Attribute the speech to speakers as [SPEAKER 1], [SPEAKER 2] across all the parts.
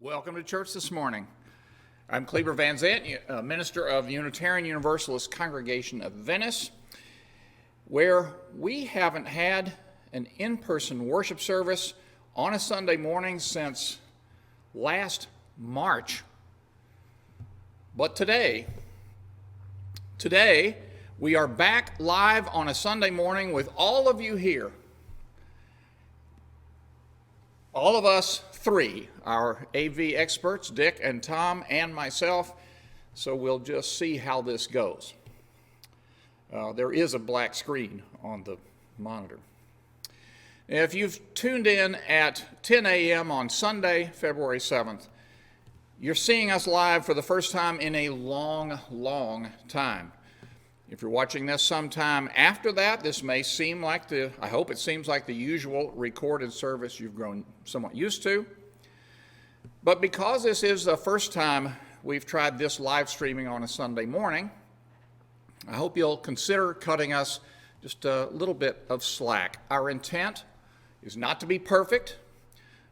[SPEAKER 1] Welcome to church this morning. I'm Kleber Van Zant, minister of the Unitarian Universalist Congregation of Venice, where we haven't had an in-person worship service on a Sunday morning since last March. But today we are back live on a Sunday morning with all of you here. All of us three, our AV experts, Dick and Tom and myself, so we'll just see how this goes. There is a black screen on the monitor. If you've tuned in at 10 a.m. on Sunday, February 7th, you're seeing us live for the first time in a long time. If you're watching this sometime after that, this may seem like I hope it seems like the usual recorded service you've grown somewhat used to. But because this is the first time we've tried this live streaming on a Sunday morning, I hope you'll consider cutting us just a little bit of slack. Our intent is not to be perfect,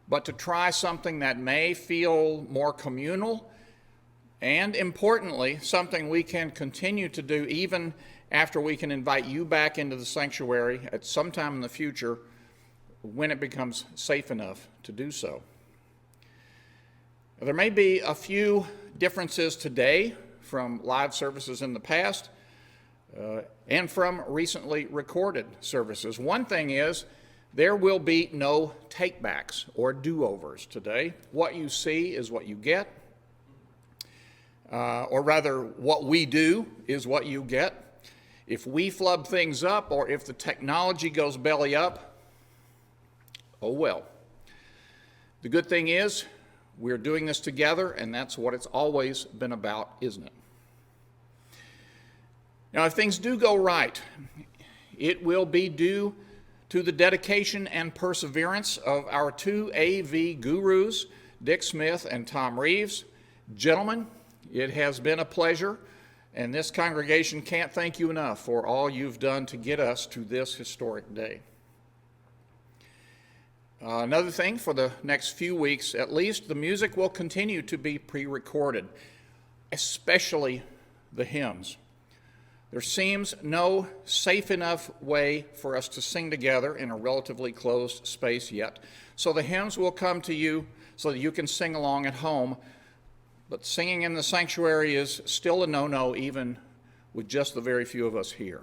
[SPEAKER 1] but to try something that may feel more communal, and importantly, something we can continue to do even after we can invite you back into the sanctuary at some time in the future when it becomes safe enough to do so. There may be a few differences today from live services in the past and from recently recorded services. One thing is there will be no takebacks or do-overs today. What you see is what you get. Or rather, what we do is what you get. If we flub things up or if the technology goes belly up, oh well. The good thing is we're doing this together, and that's what it's always been about, isn't it? Now, if things do go right, it will be due to the dedication and perseverance of our two AV gurus, Dick Smith and Tom Reeves. Gentlemen, it has been a pleasure, and this congregation can't thank you enough for all you've done to get us to this historic day. Another thing, for the next few weeks at least, the music will continue to be pre-recorded, especially the hymns. There seems no safe enough way for us to sing together in a relatively closed space yet, so the hymns will come to you so that you can sing along at home. But singing in the sanctuary is still a no-no, even with just the very few of us here.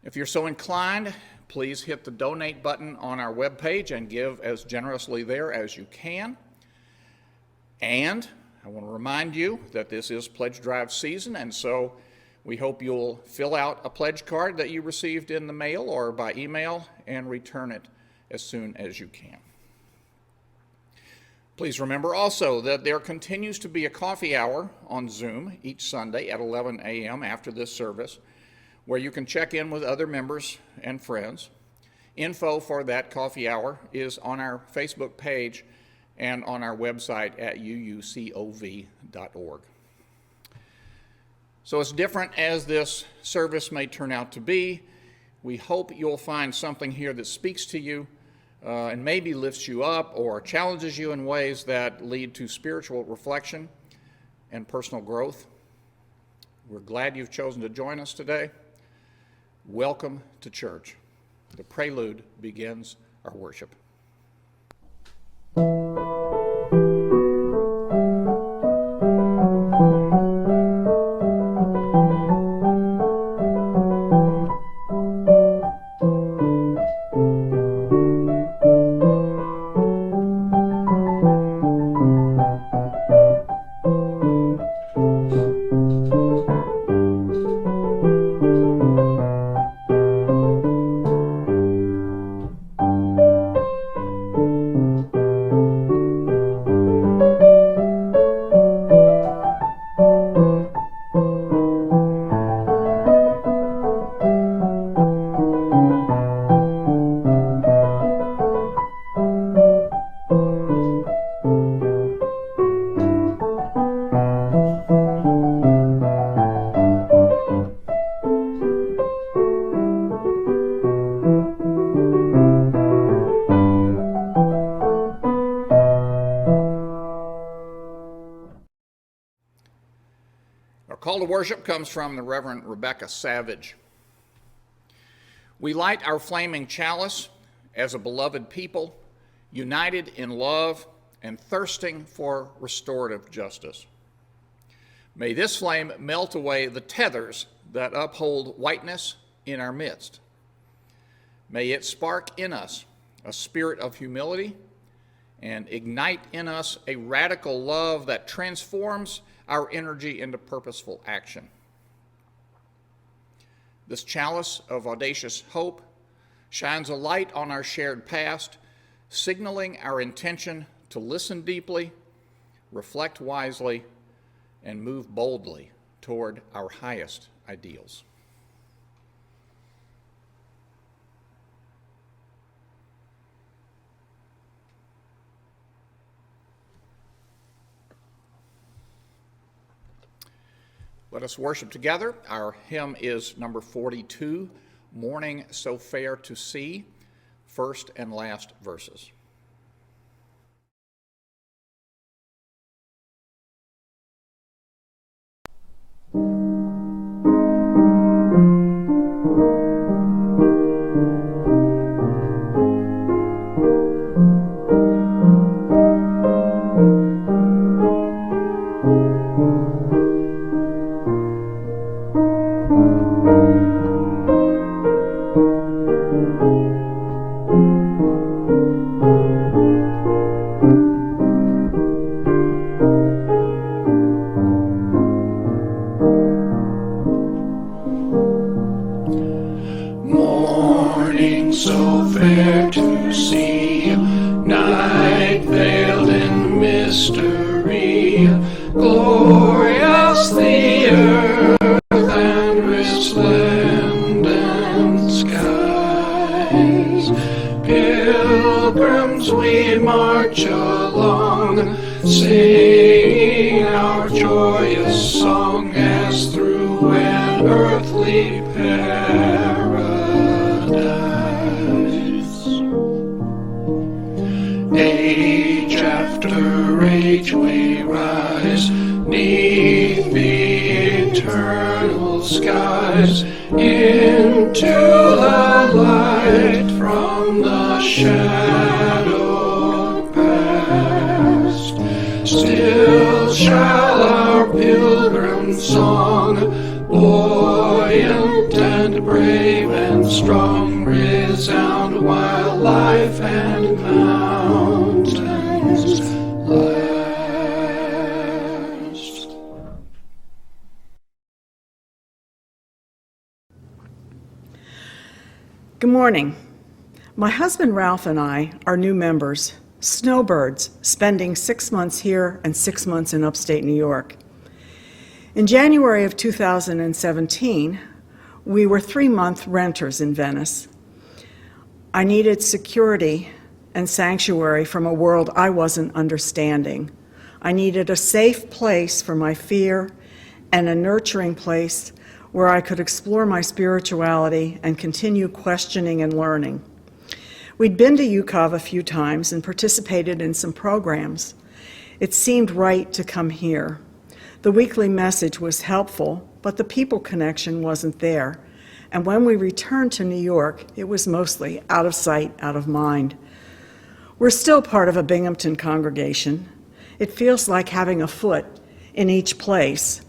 [SPEAKER 1] If you're so inclined, please hit the donate button on our webpage and give as generously there as you can. And I want to remind you that this is pledge drive season, and so we hope you'll fill out a pledge card that you received in the mail or by email and return it as soon as you can. Please remember also that there continues to be a coffee hour on Zoom each Sunday at 11 a.m. after this service, where you can check in with other members and friends. Info for that coffee hour is on our Facebook page and on our website at uucov.org. So as different as this service may turn out to be, we hope you'll find something here that speaks to you and maybe lifts you up or challenges you in ways that lead to spiritual reflection and personal growth. We're glad you've chosen to join us today. Welcome to church. The prelude begins our worship. Call to worship comes from the Reverend Rebecca Savage. We light our flaming chalice as a beloved people, united in love and thirsting for restorative justice. May this flame melt away the tethers that uphold whiteness in our midst. May it spark in us a spirit of humility and ignite in us a radical love that transforms our energy into purposeful action. This chalice of audacious hope shines a light on our shared past, signaling our intention to listen deeply, reflect wisely, and move boldly toward our highest ideals. Let us worship together. Our hymn is number 42, Morning So Fair to See, first and last verses.
[SPEAKER 2] Good morning. My husband Ralph and I are new members, snowbirds, spending 6 months here and 6 months in upstate New York. In January of 2017, we were 3-month renters in Venice. I needed security and sanctuary from a world I wasn't understanding. I needed a safe place for my fear and a nurturing place where I could explore my spirituality and continue questioning and learning. We'd been to UCOV a few times and participated in some programs. It seemed right to come here. The weekly message was helpful, but the people connection wasn't there. And when we returned to New York, it was mostly out of sight, out of mind. We're still part of a Binghamton congregation. It feels like having a foot in each place,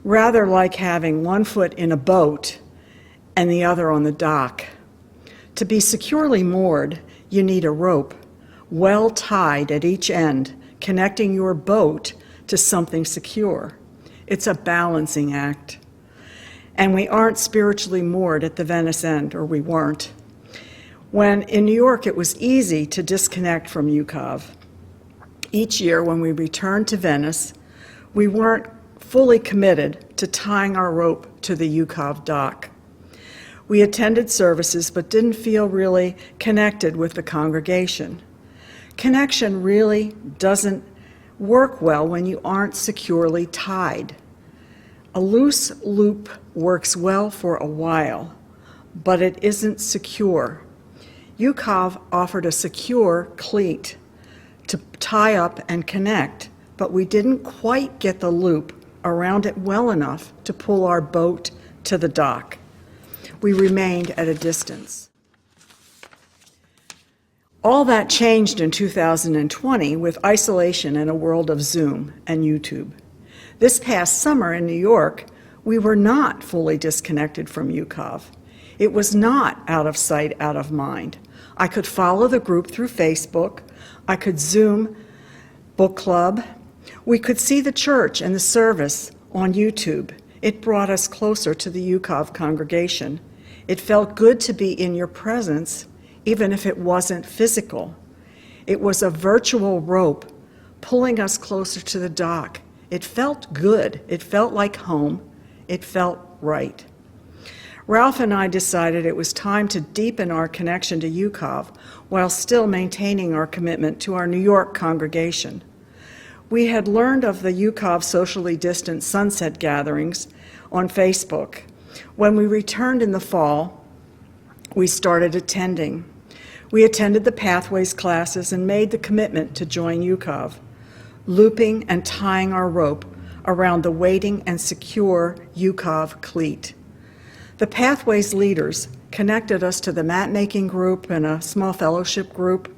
[SPEAKER 2] rather like having one foot in a boat and the other on the dock. To be securely moored, you need a rope, well tied at each end, connecting your boat to something secure. It's a balancing act. And we aren't spiritually moored at the Venice end, or we weren't. When in New York, it was easy to disconnect from UCOV. Each year when we returned to Venice, we weren't fully committed to tying our rope to the UCOV dock. We attended services but didn't feel really connected with the congregation. Connection really doesn't work well when you aren't securely tied. A loose loop works well for a while, but it isn't secure. UCOV offered a secure cleat to tie up and connect, but we didn't quite get the loop around it well enough to pull our boat to the dock. We remained at a distance. All that changed in 2020 with isolation in a world of Zoom and YouTube. This past summer in New York, we were not fully disconnected from UCOV. It was not out of sight, out of mind. I could follow the group through Facebook. I could Zoom book club. We could see the church and the service on YouTube. It brought us closer to the UCOV congregation. It felt good to be in your presence, even if it wasn't physical. It was a virtual rope pulling us closer to the dock. It felt good. It felt like home. It felt right. Ralph and I decided it was time to deepen our connection to UCOV while still maintaining our commitment to our New York congregation. We had learned of the UCOV socially distant sunset gatherings on Facebook. When we returned in the fall, we started attending. We attended the Pathways classes and made the commitment to join UCOV, looping and tying our rope around the waiting and secure UCOV cleat. The Pathways leaders connected us to the mat-making group and a small fellowship group,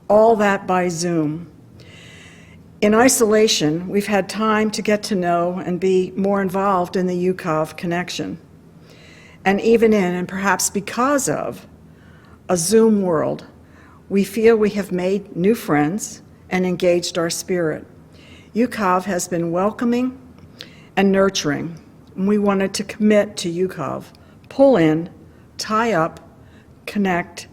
[SPEAKER 2] all that by Zoom. In isolation, we've had time to get to know and be more involved in the UCOV connection. And even in, and perhaps because of, a Zoom world, we feel we have made new friends and engaged our spirit. UCOV has been welcoming and nurturing. We wanted to commit to UCOV, pull in, tie up, connect,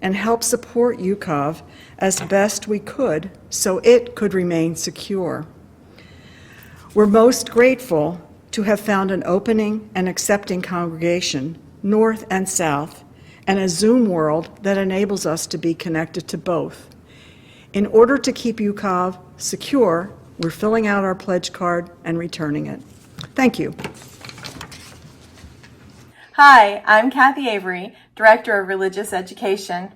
[SPEAKER 2] and help support UCOV as best we could so it could remain secure. We're most grateful to have found an opening and accepting congregation, north and south, and a Zoom world that enables us to be connected to both. In order to keep UCOV secure, we're filling out our pledge card and returning it. Thank you.
[SPEAKER 3] Hi, I'm Kathy Avery, Director of Religious Education.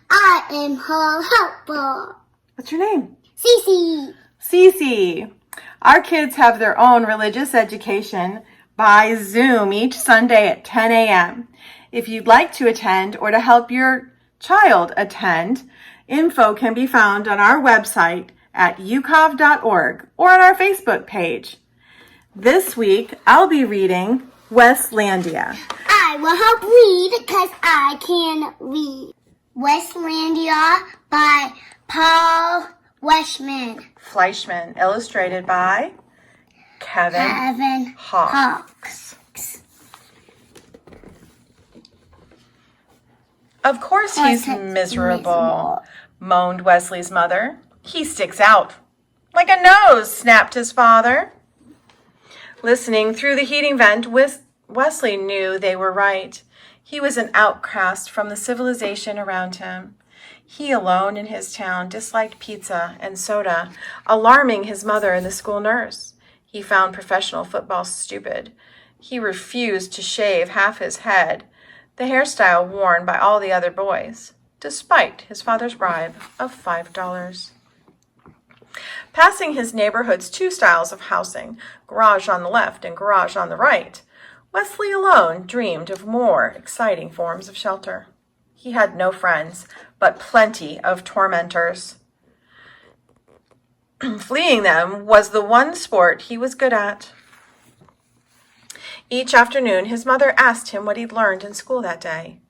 [SPEAKER 4] I am her helper.
[SPEAKER 3] What's your name?
[SPEAKER 4] Cece.
[SPEAKER 3] Cece. Our kids have their own religious education by Zoom each Sunday at 10 a.m. If you'd like to attend or to help your child attend, info can be found on our website at ucov.org or on our Facebook page. This week, I'll be reading Westlandia.
[SPEAKER 4] I will help read because I can read. Westlandia by Paul Westman.
[SPEAKER 3] Fleischmann, illustrated by Kevin Hawks. Of course he's miserable, moaned Wesley's mother. He sticks out like a nose, snapped his father. Listening through the heating vent, Wesley knew they were right. He was an outcast from the civilization around him. He alone in his town disliked pizza and soda, alarming his mother and the school nurse. He found professional football stupid. He refused to shave half his head, the hairstyle worn by all the other boys, despite his father's bribe of $5. Passing his neighborhood's two styles of housing, garage on the left and garage on the right, Wesley alone dreamed of more exciting forms of shelter. He had no friends, but plenty of tormentors. Fleeing them was the one sport he was good at. Each afternoon, his mother asked him what he'd learned in school that day.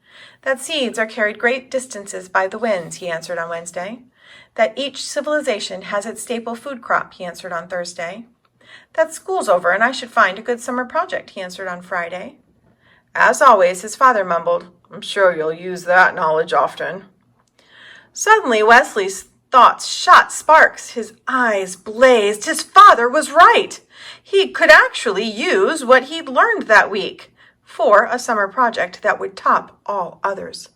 [SPEAKER 3] That seeds are carried great distances by the winds, he answered on Wednesday. That each civilization has its staple food crop, he answered on Thursday. That school's over and I should find a good summer project, he answered on Friday. As always, his father mumbled, I'm sure you'll use that knowledge often. Suddenly, Wesley's thoughts shot sparks. His eyes blazed. His father was right. He could actually use what he'd learned that week for a summer project that would top all others.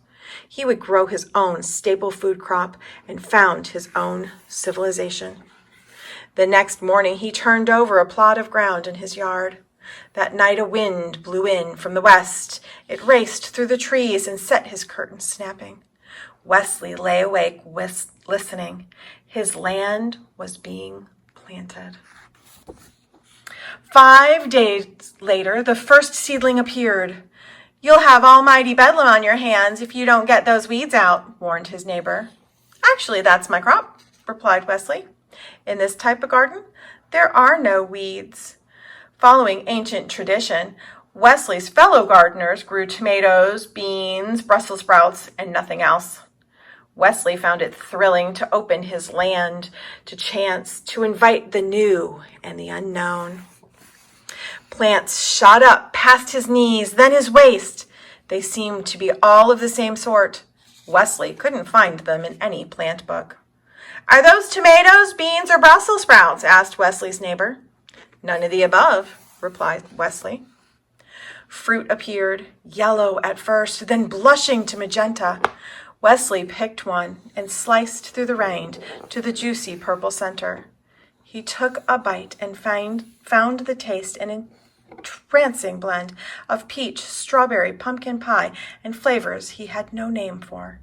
[SPEAKER 3] He would grow his own staple food crop and found his own civilization. The next morning, he turned over a plot of ground in his yard. That night a wind blew in from the west. It raced through the trees and set his curtains snapping. Wesley lay awake, listening. His land was being planted. 5 days later, the first seedling appeared. "You'll have almighty bedlam on your hands if you don't get those weeds out," warned his neighbor. "Actually, that's my crop," replied Wesley. "In this type of garden, there are no weeds." Following ancient tradition, Wesley's fellow gardeners grew tomatoes, beans, Brussels sprouts, and nothing else. Wesley found it thrilling to open his land to chance, to invite the new and the unknown. Plants shot up past his knees, then his waist. They seemed to be all of the same sort. Wesley couldn't find them in any plant book. "Are those tomatoes, beans, or Brussels sprouts?" asked Wesley's neighbor. "None of the above," replied Wesley. Fruit appeared, yellow at first, then blushing to magenta. Wesley picked one and sliced through the rind to the juicy purple center. He took a bite and found the taste an entrancing blend of peach, strawberry, pumpkin pie, and flavors he had no name for.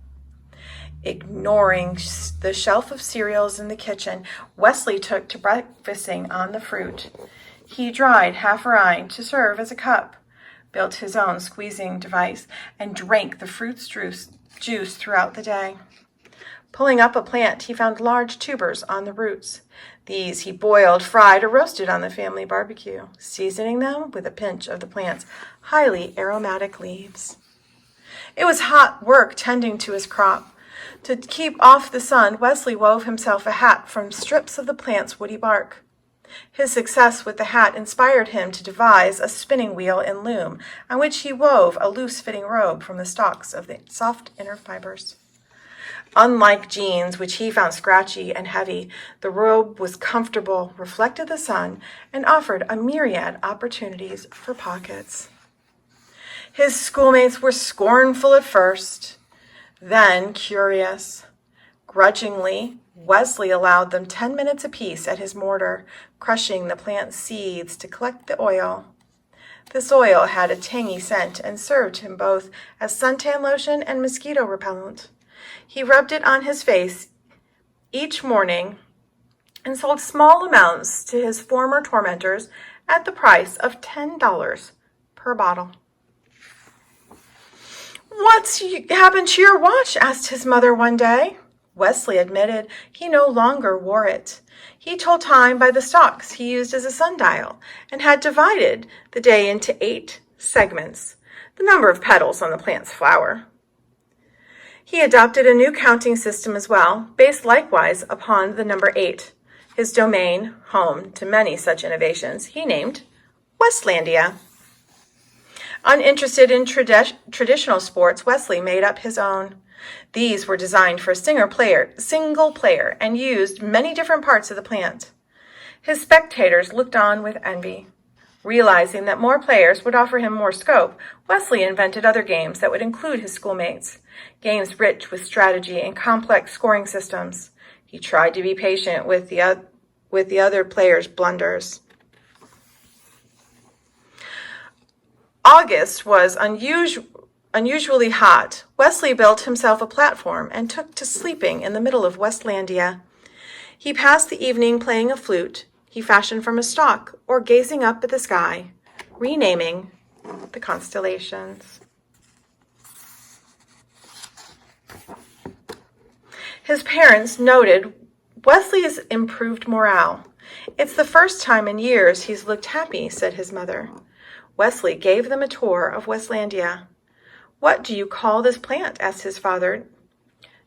[SPEAKER 3] Ignoring the shelf of cereals in the kitchen, Wesley took to breakfasting on the fruit. He dried half a rind to serve as a cup, built his own squeezing device, and drank the fruit's juice throughout the day. Pulling up a plant, he found large tubers on the roots. These he boiled, fried, or roasted on the family barbecue, seasoning them with a pinch of the plant's highly aromatic leaves. It was hot work tending to his crop. To keep off the sun, Wesley wove himself a hat from strips of the plant's woody bark. His success with the hat inspired him to devise a spinning wheel and loom, on which he wove a loose-fitting robe from the stalks of the soft inner fibers. Unlike jeans, which he found scratchy and heavy, the robe was comfortable, reflected the sun, and offered a myriad opportunities for pockets. His schoolmates were scornful at first, then curious. Grudgingly, Wesley allowed them 10 minutes apiece at his mortar, crushing the plant seeds to collect the oil. This oil had a tangy scent and served him both as suntan lotion and mosquito repellent. He rubbed it on his face each morning and sold small amounts to his former tormentors at the price of $10 per bottle. "What's happened to your watch?" asked his mother one day. Wesley admitted he no longer wore it. He told time by the stalks he used as a sundial and had divided the day into 8 segments, the number of petals on the plant's flower. He adopted a new counting system as well, based likewise upon the number 8. His domain, home to many such innovations, he named Westlandia. Uninterested in traditional sports, Wesley made up his own. These were designed for a single player, and used many different parts of the plant. His spectators looked on with envy. Realizing that more players would offer him more scope, Wesley invented other games that would include his schoolmates, games rich with strategy and complex scoring systems. He tried to be patient with the other players' blunders. August was unusually hot. Wesley built himself a platform and took to sleeping in the middle of Westlandia. He passed the evening playing a flute he fashioned from a stalk or gazing up at the sky, renaming the constellations. His parents noted Wesley's improved morale. "It's the first time in years he's looked happy," said his mother. Wesley gave them a tour of Westlandia. "What do you call this plant?" asked his father.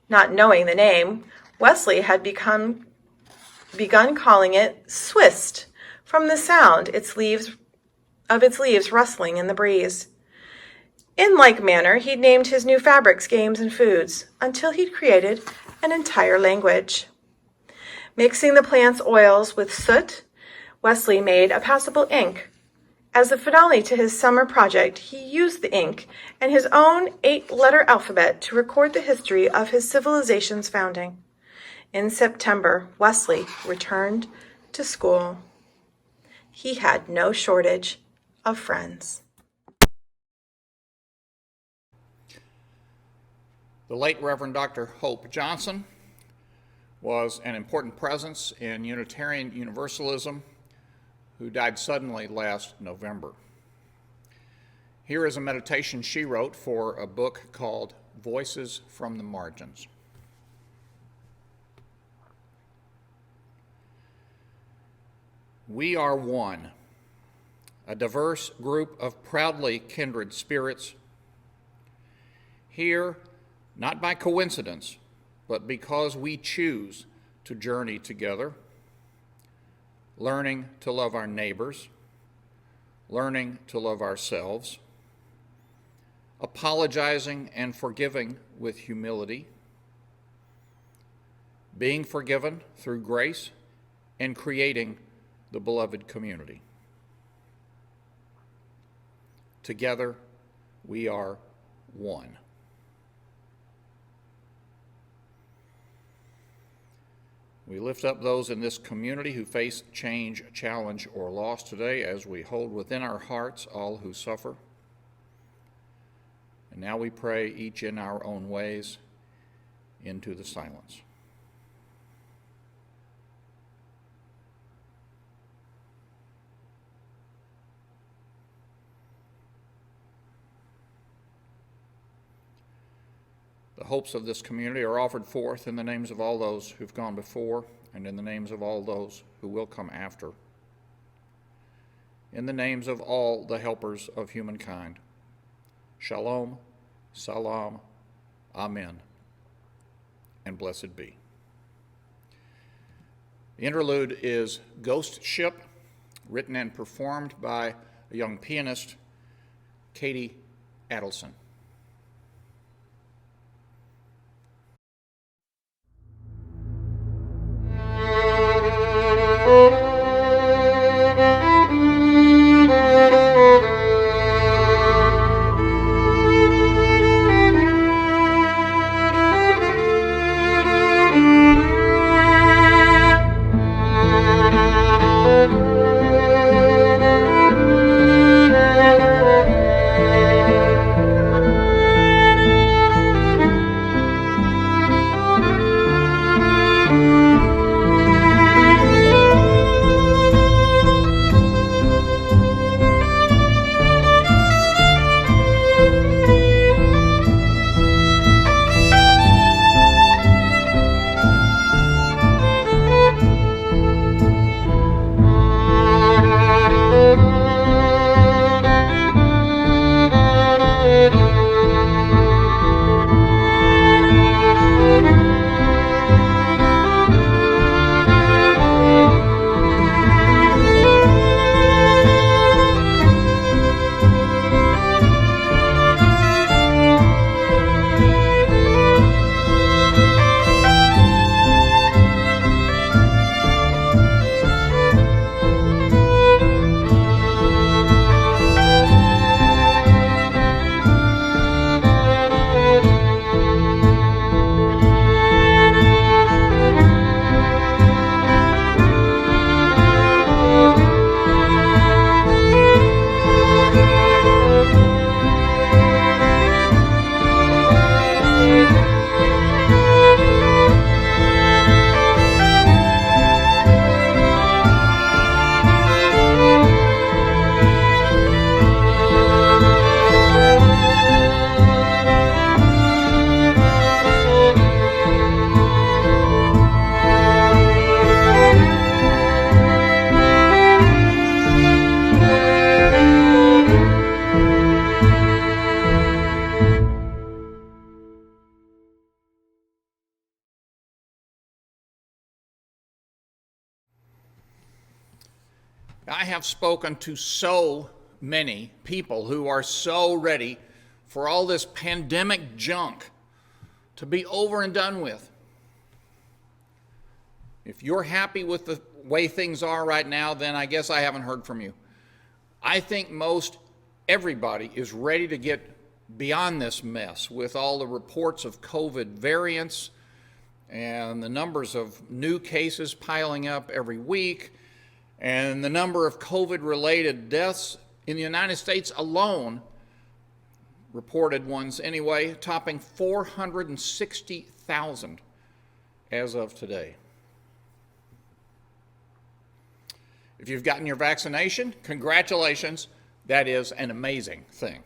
[SPEAKER 3] Not knowing the name, Wesley had begun calling it Swist, from the sound of its leaves rustling in the breeze. In like manner, he'd named his new fabrics, games, and foods, until he'd created an entire language. Mixing the plant's oils with soot, Wesley made a passable ink. As a finale to his summer project, he used the ink and his own 8-letter alphabet to record the history of his civilization's founding. In September, Wesley returned to school. He had no shortage of friends.
[SPEAKER 1] The late Reverend Dr. Hope Johnson was an important presence in Unitarian Universalism, who died suddenly last November. Here is a meditation she wrote for a book called Voices from the Margins. We are one, a diverse group of proudly kindred spirits, here not by coincidence, but because we choose to journey together, learning to love our neighbors, learning to love ourselves, apologizing and forgiving with humility, being forgiven through grace, and creating the beloved community. Together, we are one. We lift up those in this community who face change, challenge, or loss today as we hold within our hearts all who suffer. And now we pray, each in our own ways, into the silence. The hopes of this community are offered forth in the names of all those who've gone before and in the names of all those who will come after. In the names of all the helpers of humankind. Shalom, salam, amen, and blessed be. The interlude is Ghost Ship, written and performed by a young pianist, Katie Adelson. I have spoken to so many people who are so ready for all this pandemic junk to be over and done with. If you're happy with the way things are right now, then I guess I haven't heard from you. I think most everybody is ready to get beyond this mess with all the reports of COVID variants and the numbers of new cases piling up every week, and the number of COVID-related deaths in the United States alone, reported ones anyway, topping 460,000 as of today. If you've gotten your vaccination, congratulations. That is an amazing thing.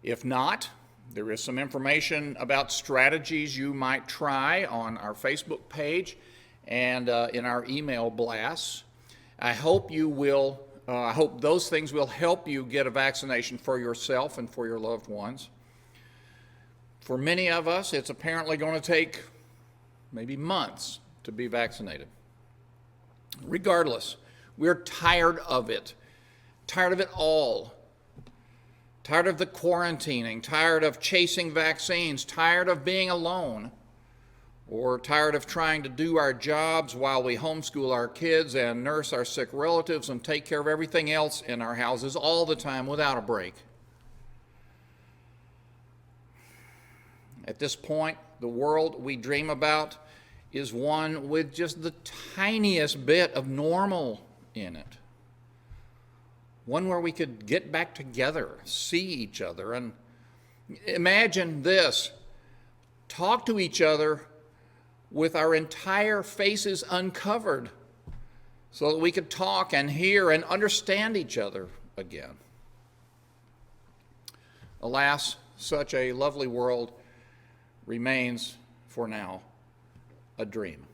[SPEAKER 1] If not, there is some information about strategies you might try on our Facebook page and in our email blasts. I hope those things will help you get a vaccination for yourself and for your loved ones. For many of us, it's apparently going to take maybe months to be vaccinated. Regardless, we're tired of it all. Tired of the quarantining, tired of chasing vaccines, tired of being alone, or tired of trying to do our jobs while we homeschool our kids and nurse our sick relatives and take care of everything else in our houses all the time without a break. At this point, the world we dream about is one with just the tiniest bit of normal in it. One where we could get back together, see each other, and imagine this: talk to each other with our entire faces uncovered so that we could talk and hear and understand each other again. Alas, such a lovely world remains, for now, a dream.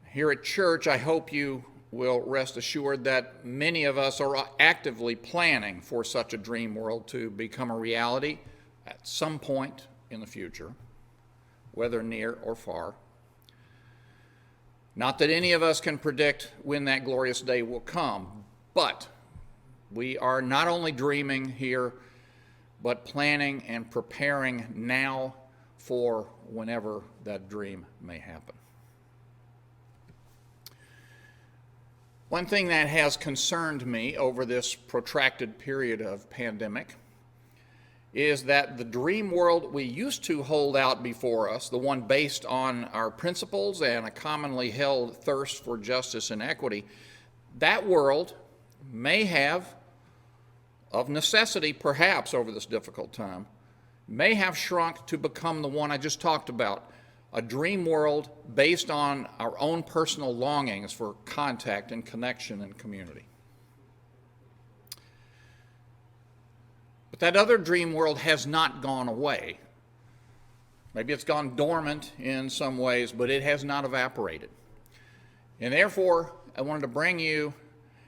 [SPEAKER 1] Here at church, I hope you will rest assured that many of us are actively planning for such a dream world to become a reality at some point in the future, whether near or far. Not that any of us can predict when that glorious day will come, but we are not only dreaming here, but planning and preparing now for whenever that dream may happen. One thing that has concerned me over this protracted period of pandemic is that the dream world we used to hold out before us, the one based on our principles and a commonly held thirst for justice and equity, that world may have, of necessity perhaps over this difficult time, may have shrunk to become the one I just talked about, a dream world based on our own personal longings for contact and connection and community. But that other dream world has not gone away. Maybe it's gone dormant in some ways, but it has not evaporated. And therefore, I wanted to bring you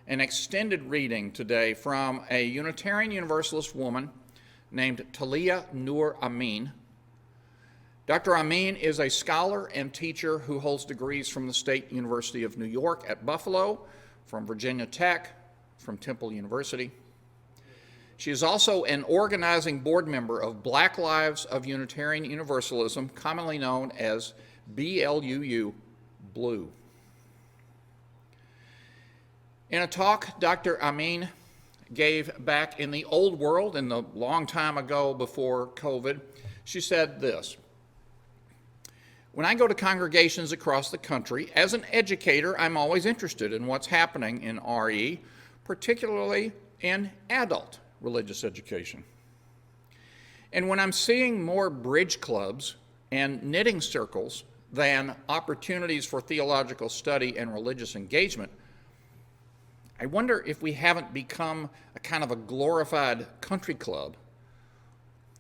[SPEAKER 1] an extended reading today from a Unitarian Universalist woman named Talia Nur Amin. Dr. Amin is a scholar and teacher who holds degrees from the State University of New York at Buffalo, from Virginia Tech, from Temple University. She is also an organizing board member of Black Lives of Unitarian Universalism, commonly known as BLUU, Blue. In a talk Dr. Amin gave back in the old world, in the long time ago before COVID, she said this: "When I go to congregations across the country, as an educator, I'm always interested in what's happening in RE, particularly in adult religious education. And when I'm seeing more bridge clubs and knitting circles than opportunities for theological study and religious engagement, I wonder if we haven't become a kind of a glorified country club,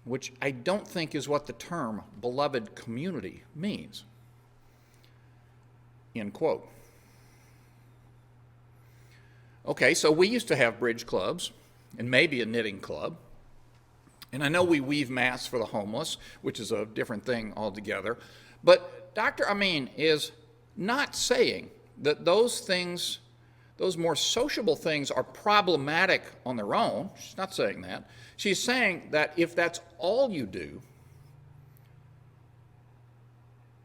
[SPEAKER 1] which I don't think is what the term beloved community means." End quote. Okay, so we used to have bridge clubs and maybe a knitting club. And I know we weave masks for the homeless, which is a different thing altogether. But Dr. Amin is not saying that those things, those more sociable things, are problematic on their own. She's not saying that. She's saying that if that's all you do,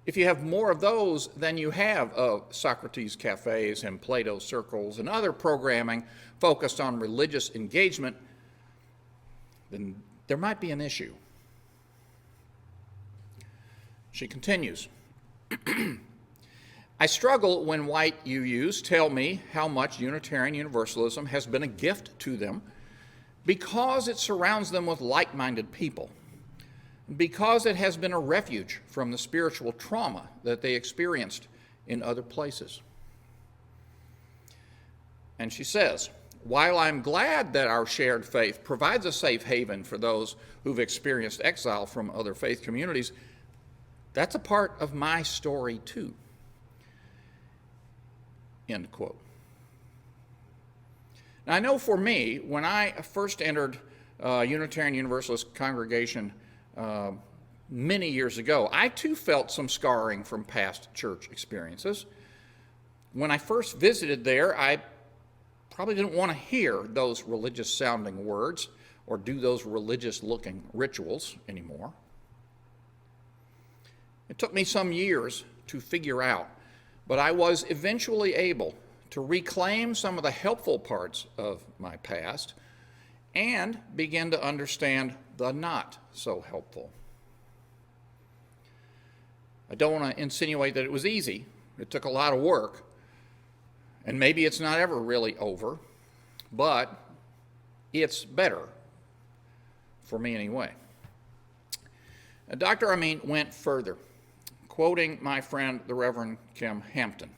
[SPEAKER 1] if you have more of those than you have of Socrates cafes and Plato circles and other programming focused on religious engagement, then there might be an issue. She continues, "I struggle when white UUs tell me how much Unitarian Universalism has been a gift to them because it surrounds them with like-minded people. because it has been a refuge from the spiritual trauma that they experienced in other places. And she says, while I'm glad that our shared faith provides a safe haven for those who've experienced exile from other faith communities, that's a part of my story too. End quote. Now, I know for me, when I first entered Unitarian Universalist congregation many years ago, I too felt some scarring from past church experiences. When I first visited there, I probably didn't want to hear those religious sounding words or do those religious looking rituals anymore. It took me some years to figure out, but I was eventually able to reclaim some of the helpful parts of my past and begin to understand the not so helpful. I don't want to insinuate that it was easy. It took a lot of work, and maybe it's not ever really over, but it's better, for me anyway. Dr. Amin went further, quoting my friend, the Reverend Kim Hampton.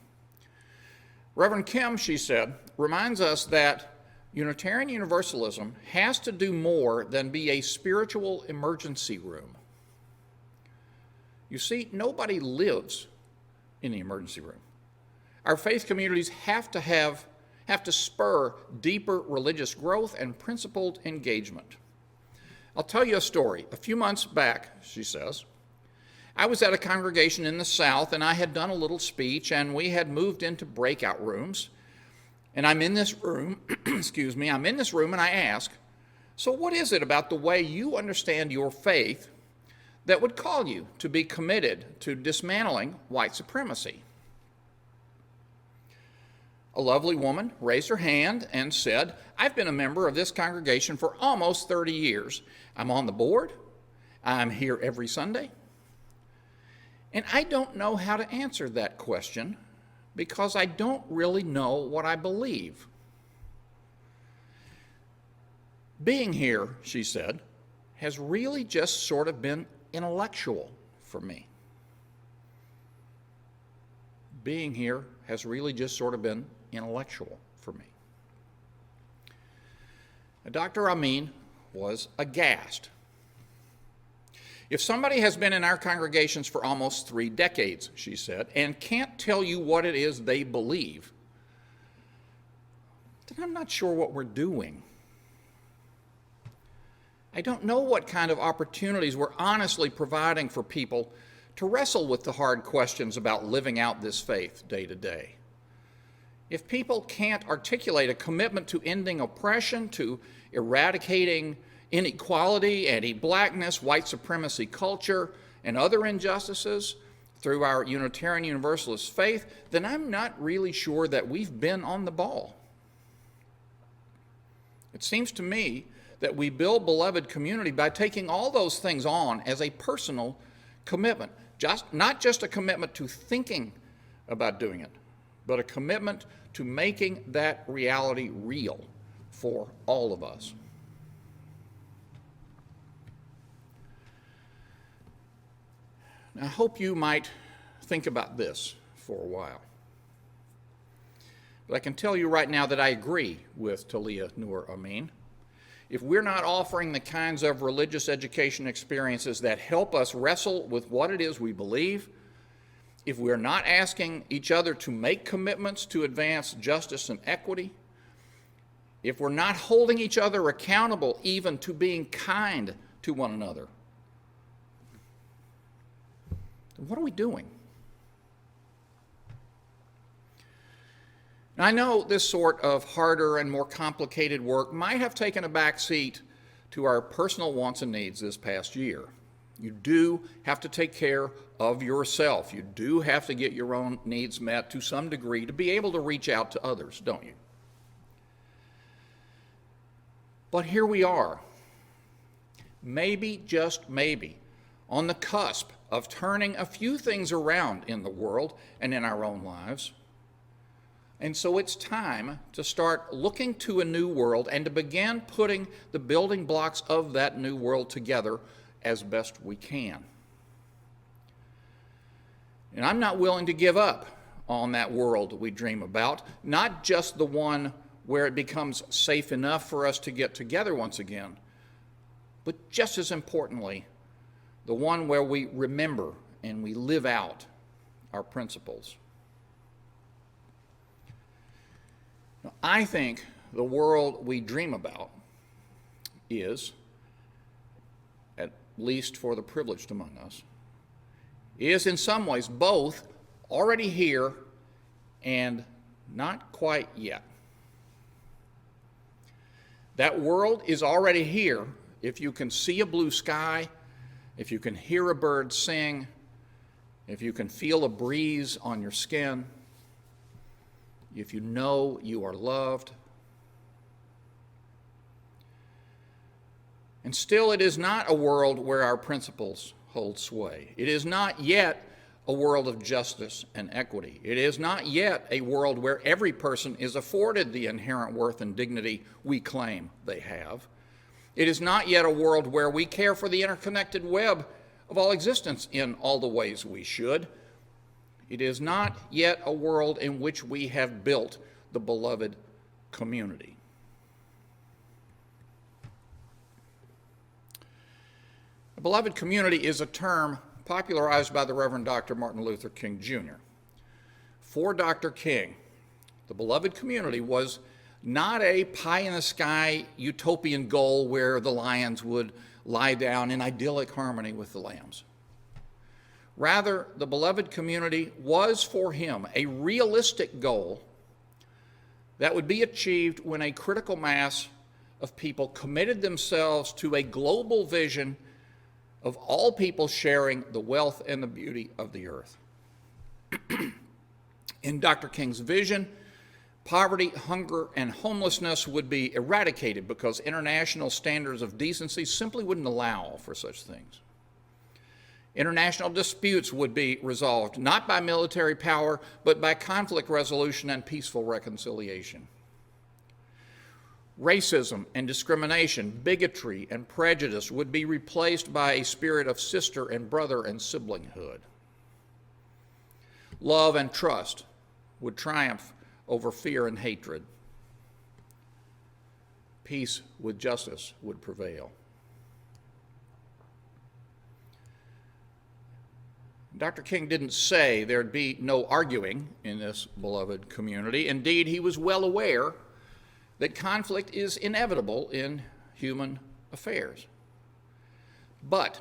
[SPEAKER 1] Reverend Kim, she said, reminds us that Unitarian Universalism has to do more than be a spiritual emergency room. You see, nobody lives in the emergency room. Our faith communities have to spur deeper religious growth and principled engagement. I'll tell you a story. A few months back, she says, I was at a congregation in the South, and I had done a little speech, and we had moved into breakout rooms. And I'm in this room, I'm in this room, and I ask, so what is it about the way you understand your faith that would call you to be committed to dismantling white supremacy? A lovely woman raised her hand and said, I've been a member of this congregation for almost 30 years. I'm on the board. I'm here every Sunday. And I don't know how to answer that question because I don't really know what I believe. Being here, she said, has really just sort of been intellectual for me. Being here has really just sort of been intellectual for me. Dr. Amin was aghast. If somebody has been in our congregations for almost 3 decades, she said, and can't tell you what it is they believe, then I'm not sure what we're doing. I don't know what kind of opportunities we're honestly providing for people to wrestle with the hard questions about living out this faith day to day. If people can't articulate a commitment to ending oppression, to eradicating inequality, anti-blackness, white supremacy culture, and other injustices through our Unitarian Universalist faith, then I'm not really sure that we've been on the ball. It seems to me that we build beloved community by taking all those things on as a personal commitment, not just a commitment to thinking about doing it, but a commitment to making that reality real for all of us. Now, I hope you might think about this for a while. But I can tell you right now that I agree with Talia Nur Amin. If we're not offering the kinds of religious education experiences that help us wrestle with what it is we believe, if we're not asking each other to make commitments to advance justice and equity, if we're not holding each other accountable even to being kind to one another, then what are we doing? Now, I know this sort of harder and more complicated work might have taken a back seat to our personal wants and needs this past year. You do have to take care of yourself. You do have to get your own needs met to some degree to be able to reach out to others, don't you? But here we are, maybe, just maybe, on the cusp of turning a few things around in the world and in our own lives. And so it's time to start looking to a new world and to begin putting the building blocks of that new world together as best we can. And I'm not willing to give up on that world we dream about, not just the one where it becomes safe enough for us to get together once again, but just as importantly, the one where we remember and we live out our principles. Now, I think the world we dream about is, at least for the privileged among us, is in some ways both already here and not quite yet. That world is already here if you can see a blue sky, if you can hear a bird sing, if you can feel a breeze on your skin, if you know you are loved. And still, it is not a world where our principles hold sway. It is not yet a world of justice and equity. It is not yet a world where every person is afforded the inherent worth and dignity we claim they have. It is not yet a world where we care for the interconnected web of all existence in all the ways we should. It is not yet a world in which we have built the beloved community. The beloved community is a term popularized by the Reverend Dr. Martin Luther King Jr. For Dr. King, the beloved community was not a pie-in-the-sky utopian goal where the lions would lie down in idyllic harmony with the lambs. Rather, the beloved community was for him a realistic goal that would be achieved when a critical mass of people committed themselves to a global vision of all people sharing the wealth and the beauty of the earth. In Dr. King's vision, poverty, hunger, and homelessness would be eradicated because international standards of decency simply wouldn't allow for such things. International disputes would be resolved not by military power, but by conflict resolution and peaceful reconciliation. Racism and discrimination, bigotry and prejudice would be replaced by a spirit of sister and brother and siblinghood. Love and trust would triumph over fear and hatred. Peace with justice would prevail. Dr. King didn't say there'd be no arguing in this beloved community. Indeed, he was well aware that conflict is inevitable in human affairs. But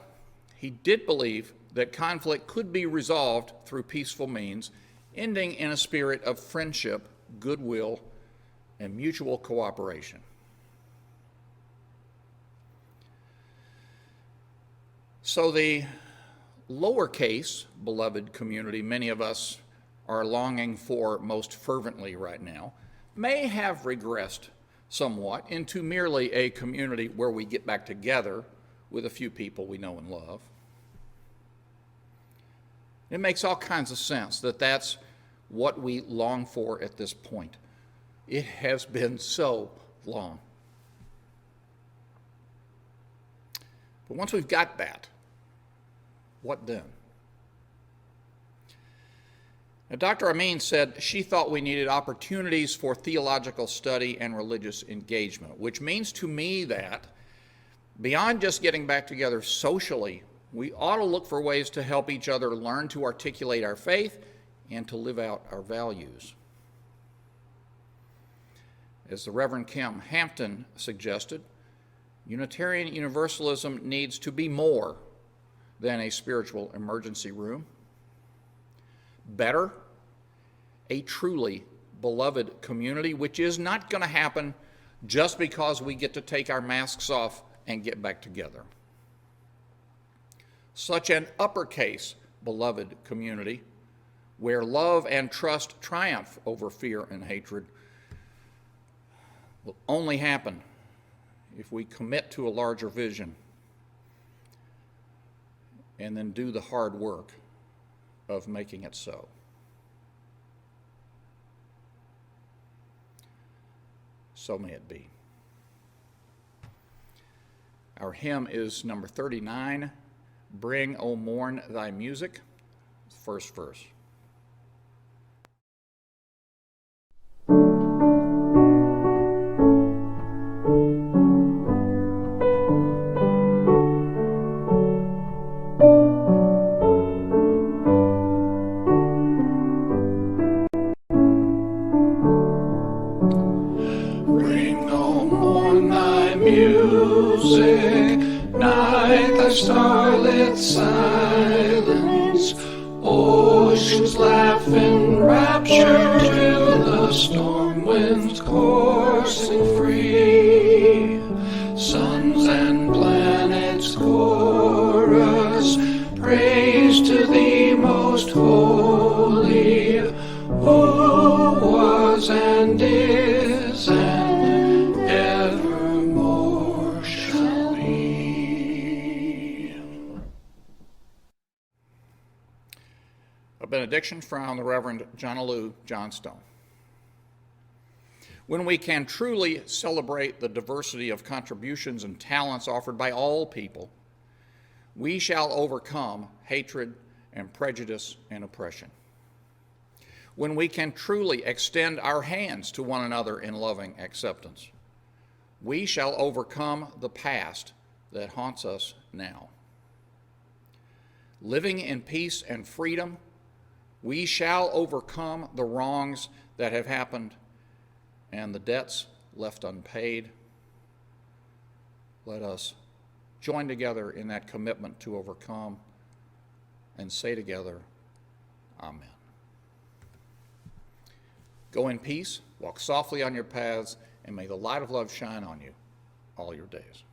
[SPEAKER 1] he did believe that conflict could be resolved through peaceful means, ending in a spirit of friendship, goodwill, and mutual cooperation. So the lowercase beloved community many of us are longing for most fervently right now may have regressed somewhat into merely a community where we get back together with a few people we know and love. It makes all kinds of sense that that's what we long for at this point. It has been so long. But once we've got that, what then? Now, Dr. Amin said she thought we needed opportunities for theological study and religious engagement, which means to me that beyond just getting back together socially, we ought to look for ways to help each other learn to articulate our faith and to live out our values. As the Reverend Kim Hampton suggested, Unitarian Universalism needs to be more than a spiritual emergency room. Better, a truly beloved community, which is not going to happen just because we get to take our masks off and get back together. Such an uppercase beloved community where love and trust triumph over fear and hatred will only happen if we commit to a larger vision and then do the hard work of making it so. So may it be. Our hymn is number 39, Bring, O Morn, Thy Music, first verse.
[SPEAKER 5] Starlit silence, oceans laugh in rapture to the storm winds coursing free. Suns and planets chorus, praise to thee most holy, who was and is and evermore shall be.
[SPEAKER 1] A benediction from the Reverend John Johnstone. When we can truly celebrate the diversity of contributions and talents offered by all people, we shall overcome hatred and prejudice and oppression. When we can truly extend our hands to one another in loving acceptance, we shall overcome the past that haunts us now. Living in peace and freedom, we shall overcome the wrongs that have happened and the debts left unpaid. Let us join together in that commitment to overcome and say together, Amen. Go in peace, walk softly on your paths, and may the light of love shine on you all your days.